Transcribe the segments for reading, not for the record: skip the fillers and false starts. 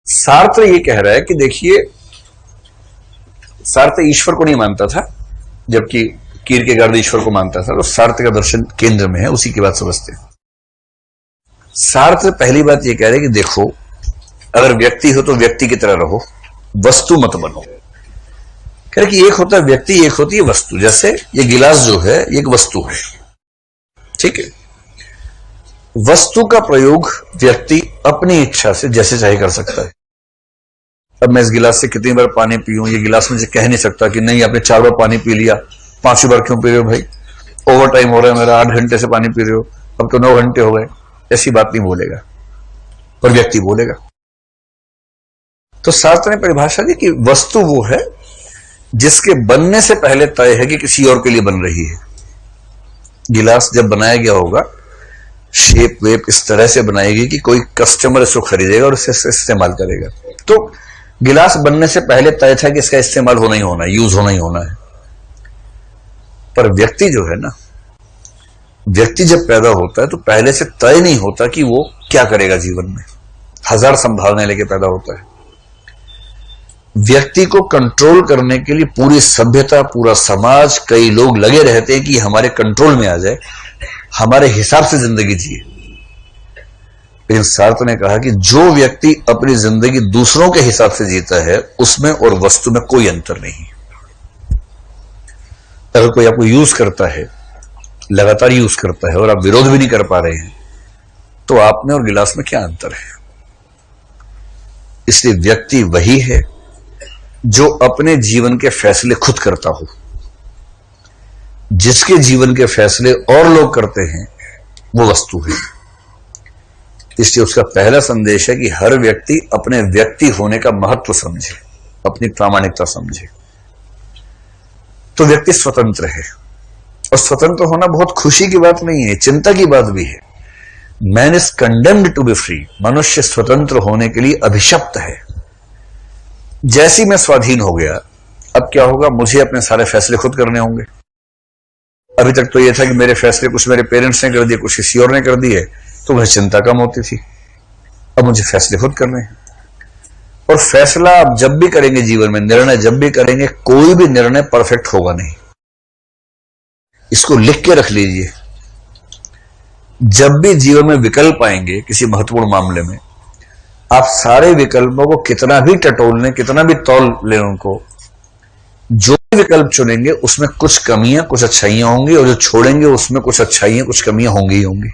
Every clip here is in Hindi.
सार्त्र ये कह रहा है कि देखिए, सार्त्र ईश्वर को नहीं मानता था, जबकि कीरकेगार्ड ईश्वर को मानता था। तो सार्त्र का दर्शन केंद्र में है, उसी की बात समझते हैं। सार्त्र पहली बात ये कह रहे हैं कि देखो, अगर व्यक्ति हो तो व्यक्ति की तरह रहो, वस्तु मत बनो। कह रहे कि एक होता है व्यक्ति, एक होती है वस्तु। जैसे ये गिलास जो है ये एक वस्तु है, ठीक है। वस्तु का प्रयोग व्यक्ति अपनी इच्छा से जैसे चाहे कर सकता है। अब मैं इस गिलास से कितनी बार पानी पीऊं, ये गिलास मुझे कह नहीं सकता कि नहीं आपने 4 बार पानी पी लिया, 5वीं बार क्यों पी रहे हो भाई, ओवर टाइम हो रहा है मेरा, 8 घंटे से पानी पी रहे हो, अब तो 9 घंटे हो गए। ऐसी बात नहीं बोलेगा, पर व्यक्ति बोलेगा। तो शास्त्र ने परिभाषा दी कि वस्तु वो है जिसके बनने से पहले तय है कि किसी और के लिए बन रही है। गिलास जब बनाया गया होगा, शेप वेप इस तरह से बनाएगी कि कोई कस्टमर इसको खरीदेगा और इसे इस्तेमाल करेगा। तो गिलास बनने से पहले तय था कि इसका इस्तेमाल होना ही होना है, यूज होना ही होना है। पर व्यक्ति जो है ना, व्यक्ति जब पैदा होता है तो पहले से तय नहीं होता कि वो क्या करेगा जीवन में। 1000 संभावनाएं लेके पैदा होता है। व्यक्ति को कंट्रोल करने के लिए पूरी सभ्यता, पूरा समाज, कई लोग लगे रहते हैं कि हमारे कंट्रोल में आ जाए, हमारे हिसाब से जिंदगी जिए। लेकिन सार्त्र ने कहा कि जो व्यक्ति अपनी जिंदगी दूसरों के हिसाब से जीता है, उसमें और वस्तु में कोई अंतर नहीं। अगर कोई आपको यूज करता है, लगातार यूज करता है, और आप विरोध भी नहीं कर पा रहे हैं, तो आप में और गिलास में क्या अंतर है। इसलिए व्यक्ति वही है जो अपने जीवन के फैसले खुद करता हो। जिसके जीवन के फैसले और लोग करते हैं वो वस्तु है। इसलिए उसका पहला संदेश है कि हर व्यक्ति अपने व्यक्ति होने का महत्व समझे, अपनी प्रामाणिकता समझे। तो व्यक्ति स्वतंत्र है, और स्वतंत्र होना बहुत खुशी की बात नहीं है, चिंता की बात भी है। Man is condemned to be free. मनुष्य स्वतंत्र होने के लिए अभिशप्त है। जैसी मैं स्वाधीन हो गया, अब क्या होगा, मुझे अपने सारे फैसले खुद करने होंगे। अभी तक तो यह था कि मेरे फैसले कुछ मेरे पेरेंट्स ने कर दिए, कुछ किसी और ने कर दिए, तो मुझे चिंता कम होती थी। अब मुझे फैसले खुद करने हैं। और फैसला आप जब भी करेंगे जीवन में, निर्णय जब भी करेंगे, कोई भी निर्णय परफेक्ट होगा नहीं। इसको लिख के रख लीजिए। जब भी जीवन में विकल्प आएंगे किसी महत्वपूर्ण मामले में, आप सारे विकल्पों को कितना भी टटोल लें, कितना भी तौल लें उनको, जो भी विकल्प चुनेंगे उसमें कुछ कमियां, कुछ अच्छाइयां होंगी, और जो छोड़ेंगे उसमें कुछ अच्छाइयां, कुछ कमियां होंगी ही होंगी।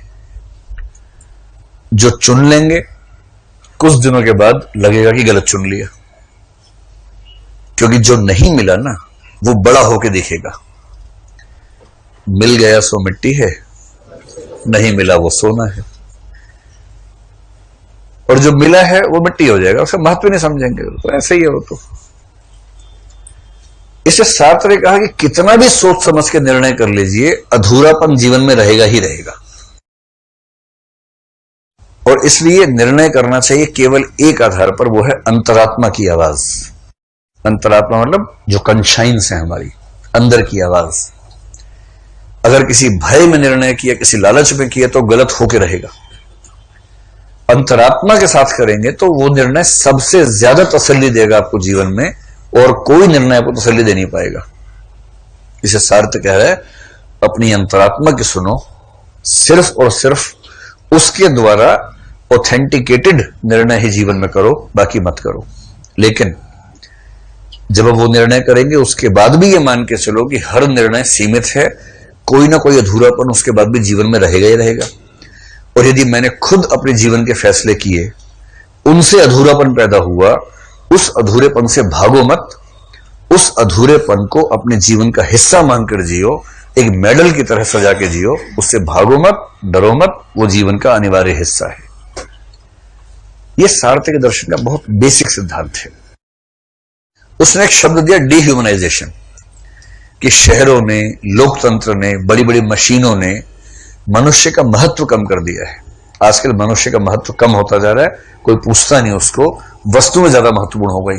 जो चुन लेंगे, कुछ दिनों के बाद लगेगा कि गलत चुन लिया, क्योंकि जो नहीं मिला ना, वो बड़ा होके दिखेगा। मिल गया सो मिट्टी है, नहीं मिला वो सोना है। और जो मिला है वो मिट्टी हो जाएगा, उसका महत्व नहीं समझेंगे। तो ऐसे ही है वो। तो इससे सार्त्र ने कहा कि कितना भी सोच समझ के निर्णय कर लीजिए, अधूरापन जीवन में रहेगा ही रहेगा। और इसलिए निर्णय करना चाहिए केवल एक आधार पर, वो है अंतरात्मा की आवाज। अंतरात्मा मतलब जो कॉन्शियस है हमारी, अंदर की आवाज। अगर किसी भय में निर्णय किया, किसी लालच में किया, तो गलत होके रहेगा। अंतरात्मा के साथ करेंगे तो वो निर्णय सबसे ज्यादा तसल्ली देगा आपको जीवन में, और कोई निर्णय आपको तसल्ली दे नहीं पाएगा। इसे सार्त्र कह रहा है, अपनी अंतरात्मा की सुनो, सिर्फ और सिर्फ उसके द्वारा ऑथेंटिकेटेड निर्णय ही जीवन में करो, बाकी मत करो। लेकिन जब आप वो निर्णय करेंगे, उसके बाद भी ये मान के चलो कि हर निर्णय सीमित है, कोई ना कोई अधूरापन उसके बाद भी जीवन में रहेगा ही रहेगा। और यदि मैंने खुद अपने जीवन के फैसले किए, उनसे अधूरापन पैदा हुआ, उस अधूरेपन से भागो मत। उस अधूरेपन को अपने जीवन का हिस्सा मानकर जियो, एक मेडल की तरह सजा के जियो। उससे भागो मत, डरो मत, वो जीवन का अनिवार्य हिस्सा है। यह सार्त्र के दर्शन का बहुत बेसिक सिद्धांत है। उसने एक शब्द दिया, डिह्यूमनाइजेशन, कि शहरों ने, लोकतंत्र ने, बड़ी बड़ी मशीनों ने मनुष्य का महत्व कम कर दिया है। आजकल मनुष्य का महत्व कम होता जा रहा है, कोई पूछता नहीं उसको, वस्तु में ज्यादा महत्वपूर्ण हो गई।